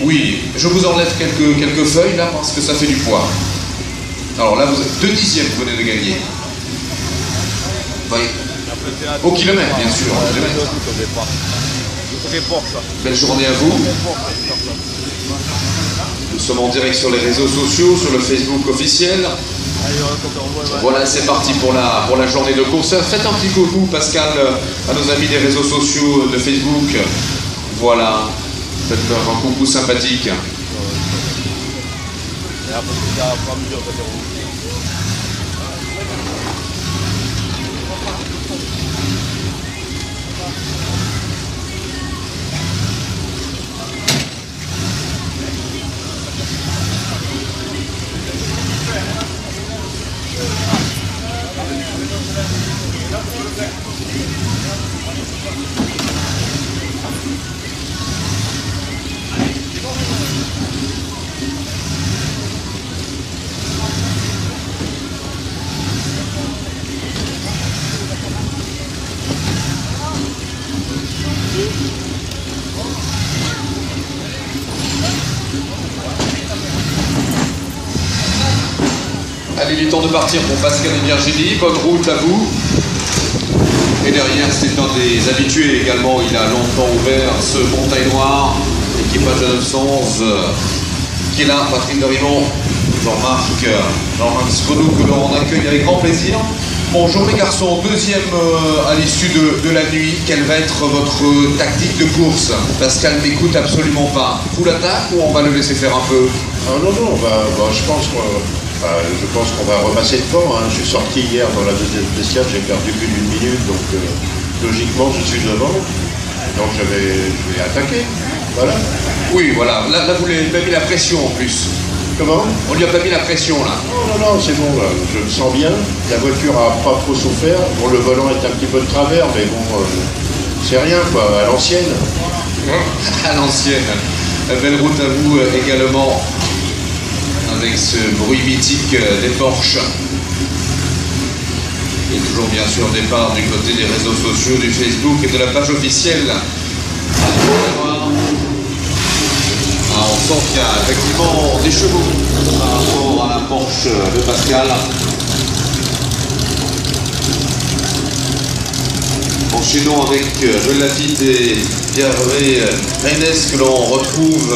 Oui, je vous enlève quelques feuilles là parce que ça fait du poids. Alors là, vous êtes 2 dixièmes, vous venez de gagner. Oui. Au kilomètre, bien sûr. Au kilomètre. Belle journée à vous. Nous sommes en direct sur les réseaux sociaux, sur le Facebook officiel. Voilà, c'est parti pour la journée de course. Faites un petit coucou, Pascal, à nos amis des réseaux sociaux de Facebook. Voilà, faites-leur un coucou sympathique. Allez, il est temps de partir pour Pascal et Virginie. Bonne route à vous. Et derrière, c'est un des habitués également. Il a longtemps ouvert ce Montagne Noire. Équipage de 911 qui est là. Patrick de Rimont, Jean-Marc Sconou, que l'on accueille avec grand plaisir. Bonjour les garçons, deuxième à l'issue de la nuit. Quelle va être votre tactique de course? Pascal n'écoute absolument pas. Full attaque ou on va le laisser faire un peu? Non, je pense qu'on va repasser devant. Hein. Je suis sorti hier dans la deuxième spéciale, j'ai perdu plus d'1 minute, donc logiquement je suis devant. Donc je vais attaquer. Voilà. Oui, voilà. Là vous lui avez pas mis la pression en plus. Comment? On lui a pas mis la pression là. Non, c'est bon, là. Je me sens bien. La voiture a pas trop souffert. Bon, le volant est un petit peu de travers, mais bon, c'est rien quoi, à l'ancienne. À l'ancienne. Belle route à vous également. Avec ce bruit mythique des Porsche. Et toujours bien sûr départ du côté des réseaux sociaux, du Facebook et de la page officielle. On sent qu'il y a effectivement des chevaux par rapport à la Porsche de Pascal. Enchaînons avec Joël Lafitte et Pierre-Hervé Reynès que l'on retrouve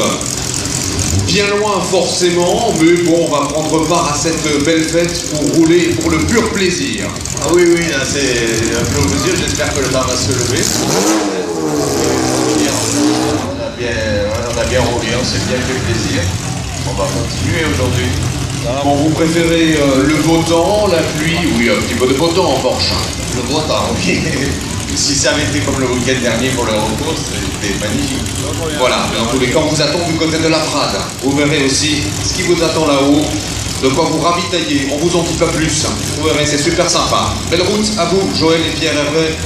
bien loin forcément, mais bon, on va prendre part à cette belle fête pour rouler pour le pur plaisir. Ah oui, là c'est un pur plaisir, j'espère que le temps va se lever. On a bien roulé, on s'est bien fait plaisir. On va continuer aujourd'hui. Bon, vous préférez le beau temps, la pluie? Oui, un petit peu de beau temps en Porsche. Le beau temps, oui. Si ça avait été comme le week-end dernier pour le retour, c'était magnifique. Voilà, mais dans tous les cas, on vous attend du côté de la Frade. Vous verrez aussi ce qui vous attend là-haut, de quoi vous ravitailler. On vous en dit pas plus. Vous verrez, c'est super sympa. Belle route à vous, Joël et Pierre-Hervé.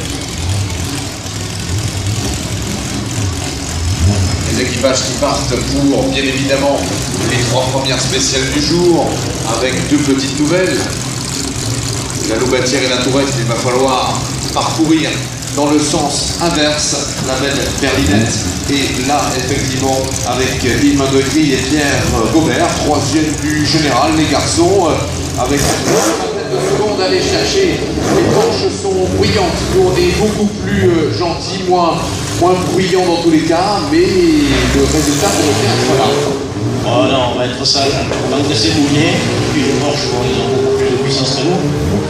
Les équipages qui partent pour, bien évidemment, les 3 premières spéciales du jour, avec 2 petites nouvelles. La Loubatière et la Tourette, il va falloir parcourir dans le sens inverse la belle Berlinette. Et là, effectivement, avec Yves Mandotti et Pierre Gobert, 3e du général, les garçons, avec une seconde à aller chercher. Les planches sont bruyantes, nous on est beaucoup plus gentils, moins bruyants dans tous les cas, mais le résultat pourrait être là. Oh non, on va être sage, tant que c'est mouillé, puis les Porsche, bon, ils ont beaucoup plus de puissance que nous,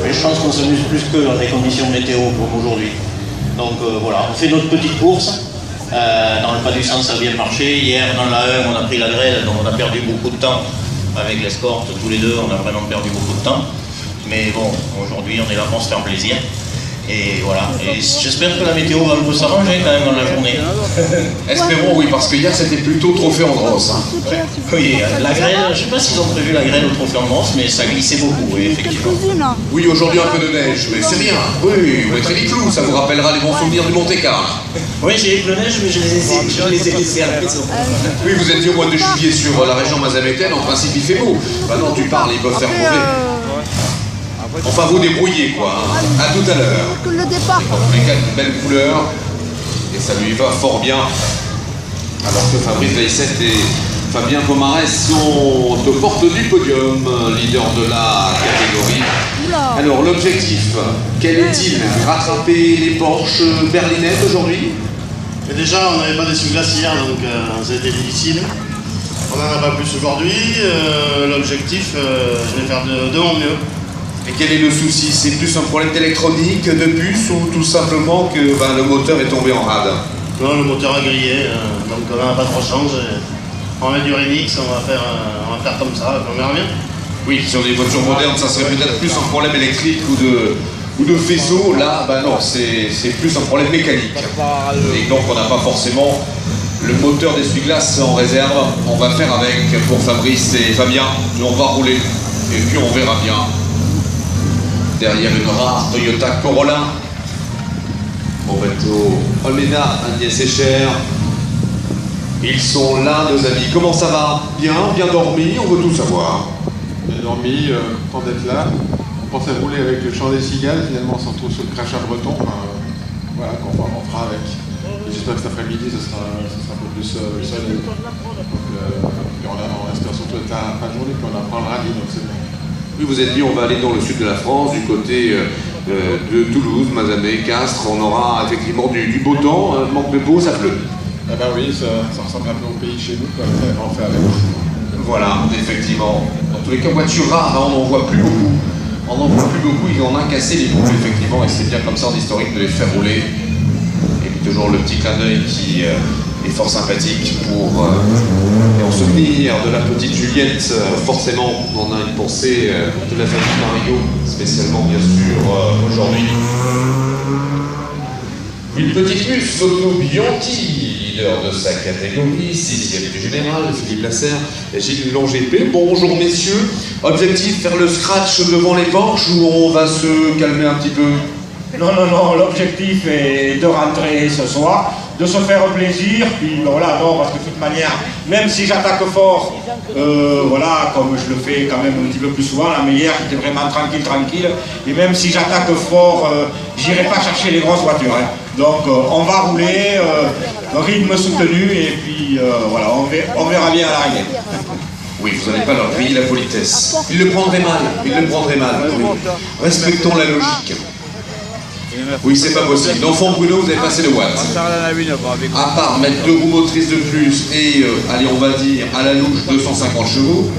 mais je pense qu'on s'amuse plus que dans les conditions météo comme aujourd'hui. Donc voilà, on fait notre petite course. Dans le pas du sens, ça a bien marché. Hier, dans la 1, on a pris la grêle, donc on a perdu beaucoup de temps avec l'escorte. Tous les deux, on a vraiment perdu beaucoup de temps. Mais bon, aujourd'hui, on est là pour se faire plaisir. Et voilà, et j'espère que la météo va un peu s'arranger quand même dans la journée. Espérons, oui, parce que hier c'était plutôt trophée Andros. Hein. Oui, la grêle, je ne sais pas s'ils ont prévu la grêle au trophée Andros, mais ça glissait beaucoup, oui, effectivement. Oui, aujourd'hui un peu de neige, mais c'est rien. Oui, vous mettrez les clous, ça vous rappellera les bons souvenirs du Monte-Carlo. Oui, j'ai eu le neige, mais je les ai laissés à la maison. Oui, vous êtes dit au mois de juillet sur la région mazamétaine, en principe il fait beau. Bah non, tu parles, ils peuvent faire mauvais. Enfin, vous débrouillez, quoi. À tout à l'heure. Le départ. Dans tous les cas, une belle couleur. Et ça lui va fort bien. Alors que Fabrice Veissette et Fabien Pomarès sont aux portes du podium, leader de la catégorie. Alors l'objectif, quel est-il? Rattraper les Porsche berlinettes aujourd'hui? Déjà, on n'avait pas d'essuie-glace hier, donc ça a été difficile. On n'en a pas plus aujourd'hui. L'objectif, je vais faire de mon mieux. Et quel est le souci? C'est plus un problème d'électronique, de puce, ou tout simplement que le moteur est tombé en rade? Non, le moteur a grillé, donc on n'a pas trop chance. On va mettre du remix, on va faire comme ça, on verra bien. Oui, sur des voitures modernes, ça serait peut-être plus un problème électrique ou de faisceau. Là, non, c'est plus un problème mécanique. Et donc on n'a pas forcément le moteur d'essuie-glace en réserve. On va faire avec pour Fabrice et Fabien. Nous, on va rouler. Et puis on verra bien. Derrière une rare Toyota Corolla. Roberto Olmeda, Agnès Echer. Ils sont là, nos amis. Comment ça va? Bien dormi, on veut tout savoir. Bien dormi, content d'être là. On pensait rouler avec le chant des cigales, finalement on se retrouve sur le crachat breton. Voilà, qu'on fera avec. J'espère que cet après-midi ce sera un peu plus soleil. Donc on espère surtout être là à la fin de journée, puis on apprend le rallye, donc c'est bien. Oui, vous êtes dit, on va aller dans le sud de la France, du côté de Toulouse, Mazamet, Castres. On aura effectivement du beau temps, manque de peau, ça pleut. Ah bah oui, ça ressemble un peu au pays chez nous, quoi. On fait avec. Voilà, effectivement. Dans tous les cas, voiture rare, on n'en voit plus beaucoup. On n'en voit plus beaucoup, il en a cassé les boucles, effectivement, et c'est bien comme ça en historique de les faire rouler. Et puis toujours le petit clin d'œil qui est fort sympathique pour et en souvenir de la petite Juliette. Forcément, on a une pensée de la famille Mario, spécialement bien sûr aujourd'hui. Une petite puce Auto Bianchi, leader de sa catégorie, 6e du général, Philippe Lasserre et Gilles Longépé. Bonjour messieurs, objectif faire le scratch devant les Porsche ou on va se calmer un petit peu? Non, l'objectif est de rentrer ce soir, de se faire plaisir, puis voilà, non, parce que de toute manière, même si j'attaque fort, voilà, comme je le fais quand même un petit peu plus souvent, là, mais hier j'étais vraiment tranquille, et même si j'attaque fort, j'irai pas chercher les grosses voitures, hein. Donc on va rouler, rythme soutenu, et puis voilà, on verra bien à l'arrivée. Oui, vous n'allez pas leur griller la politesse. Ils le prendraient mal, oui. Respectons la logique. Oui, c'est pas possible. L'enfant Bruno, vous avez passé le watt. À part mettre 2 roues motrices de plus et, allez, on va dire, à la louche, 250 chevaux,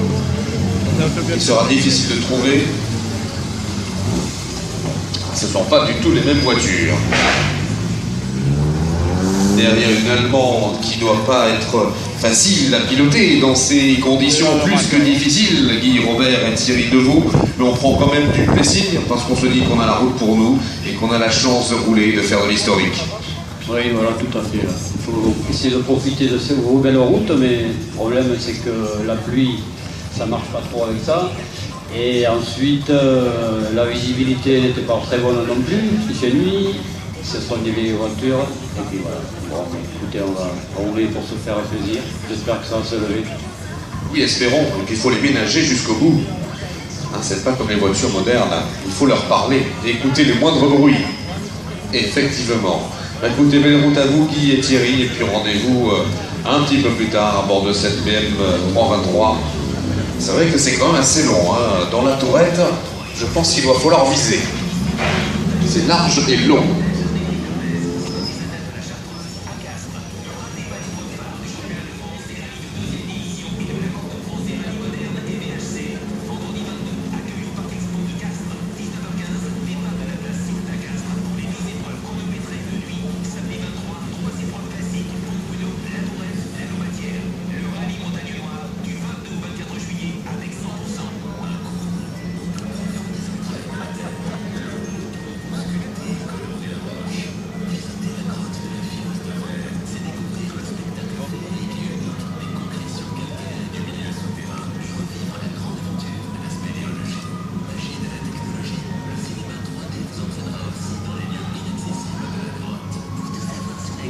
il sera difficile de trouver. Ce ne sont pas du tout les mêmes voitures. Derrière une Allemande qui ne doit pas être facile à piloter dans ces conditions plus que difficiles, Guy Robert et Thierry Deveau, mais on prend quand même du plaisir parce qu'on se dit qu'on a la route pour nous et qu'on a la chance de rouler, de faire de l'historique. Oui, voilà, tout à fait. Il faut essayer de profiter de ces belles routes, mais le problème c'est que la pluie, ça marche pas trop avec ça. Et ensuite, la visibilité n'était pas très bonne non plus, il fait nuit. Ce sont des vieilles voitures, et puis voilà. Bon, écoutez, on va rouler pour se faire plaisir. J'espère que ça va se lever. Oui, espérons qu'il faut les ménager jusqu'au bout. Hein, c'est pas comme les voitures modernes, hein. Il faut leur parler et écouter les moindres bruits. Effectivement. Écoutez, belle route à vous, Guy et Thierry, et puis rendez-vous un petit peu plus tard à bord de cette BM 323. C'est vrai que c'est quand même assez long, hein. Dans la tourette, je pense qu'il va falloir viser. C'est large et long.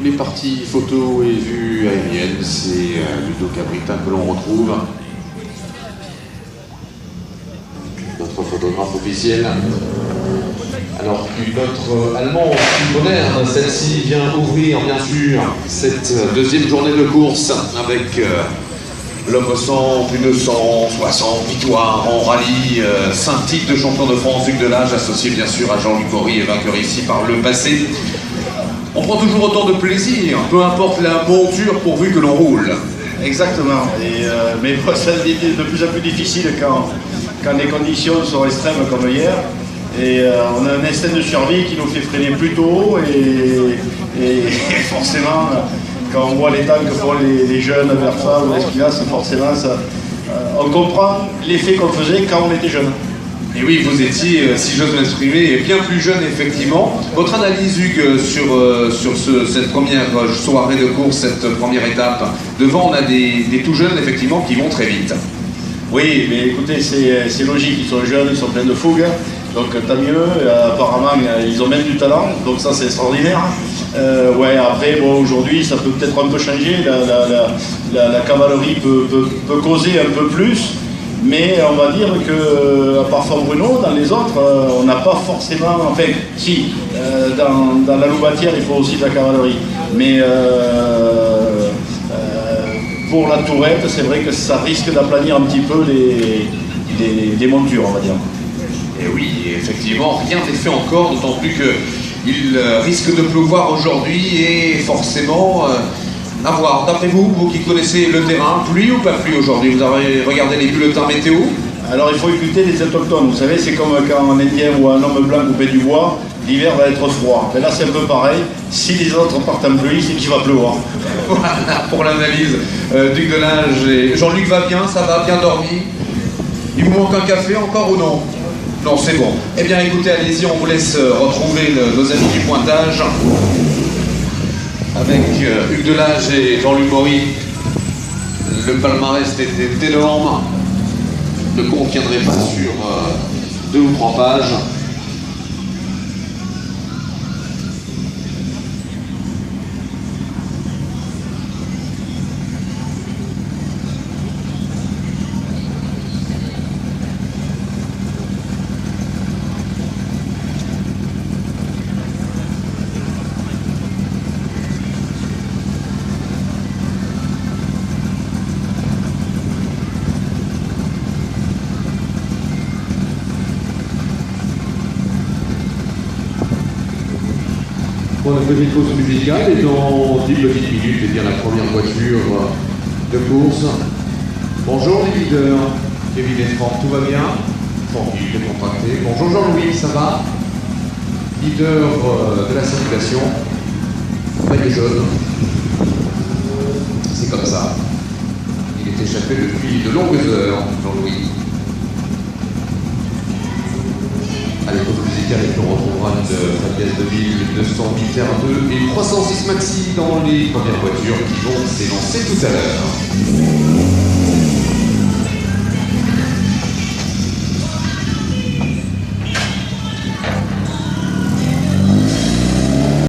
Les parties photos et vues aériennes, c'est Ludo Cabrita que l'on retrouve. Notre photographe officiel. Alors une autre allemande plus moderne, celle-ci vient ouvrir bien sûr cette deuxième journée de course avec l'homme sans plus de 160 victoires en rallye, 5 titres de champion de France, Hugues Delage, associé bien sûr à Jean-Luc Bory et vainqueur ici par le passé. On prend toujours autant de plaisir, peu importe la monture pourvu que l'on roule. Exactement, mais ça devient de plus en plus difficile quand les conditions sont extrêmes comme hier. Et on a un instinct de survie qui nous fait freiner plus tôt et forcément, quand on voit les temps que font les jeunes Verfa ou Esquilas, forcément, on comprend l'effet qu'on faisait quand on était jeune. Et oui, vous étiez, si j'ose m'exprimer, bien plus jeune effectivement. Votre analyse, Hugues, sur cette première soirée de course, cette première étape, devant on a des tout jeunes effectivement qui vont très vite. Oui, mais écoutez, c'est logique, ils sont jeunes, ils sont pleins de fougue. Donc tant mieux, apparemment ils ont même du talent, donc ça c'est extraordinaire. Ouais, après, bon, aujourd'hui ça peut peut-être un peu changer, la cavalerie peut causer un peu plus, mais on va dire que, à part Fort Bruno, dans les autres, on n'a pas forcément, enfin, si, dans la Loubatière il faut aussi de la cavalerie, mais pour la Tourette, c'est vrai que ça risque d'aplanir un petit peu les montures, on va dire. Et oui, effectivement, rien n'est fait encore, d'autant plus qu'il risque de pleuvoir aujourd'hui et forcément à voir. D'après vous, vous qui connaissez le terrain, pluie ou pas pluie aujourd'hui? Vous avez regardé les bulletins météo? Alors il faut écouter les autochtones, vous savez, c'est comme quand un Indien ou un homme blanc coupé du bois, l'hiver va être froid. Mais là c'est un peu pareil, si les autres partent en pluie, c'est qu'il va pleuvoir. Voilà pour l'analyse d'Hugues Delage. Et Jean-Luc va bien, ça va, bien dormi? Il vous manque un café encore ou non? Non, c'est bon. Eh bien, écoutez, allez-y, on vous laisse retrouver nos amis du pointage avec Hugues Delage et Jean-Luc Bory. Le palmarès était énorme. Ne contiendrait pas sur 2 ou 3 pages. Pour la petite pause musicale, et dans 10 petites minutes, et bien la première voiture de course. Bonjour les leaders, Kevin et Franck, tout va bien? Tranquille, décontracté. Bonjour Jean-Louis, ça va? Leader de la circulation, maillot jaune. C'est comme ça. Il est échappé depuis de longues heures, Jean-Louis. Allez, pause musicale, et puis on retrouvera une Fabienne de Ville, 208 R2 et 306 Maxi dans les premières voitures qui vont s'élancer tout à l'heure.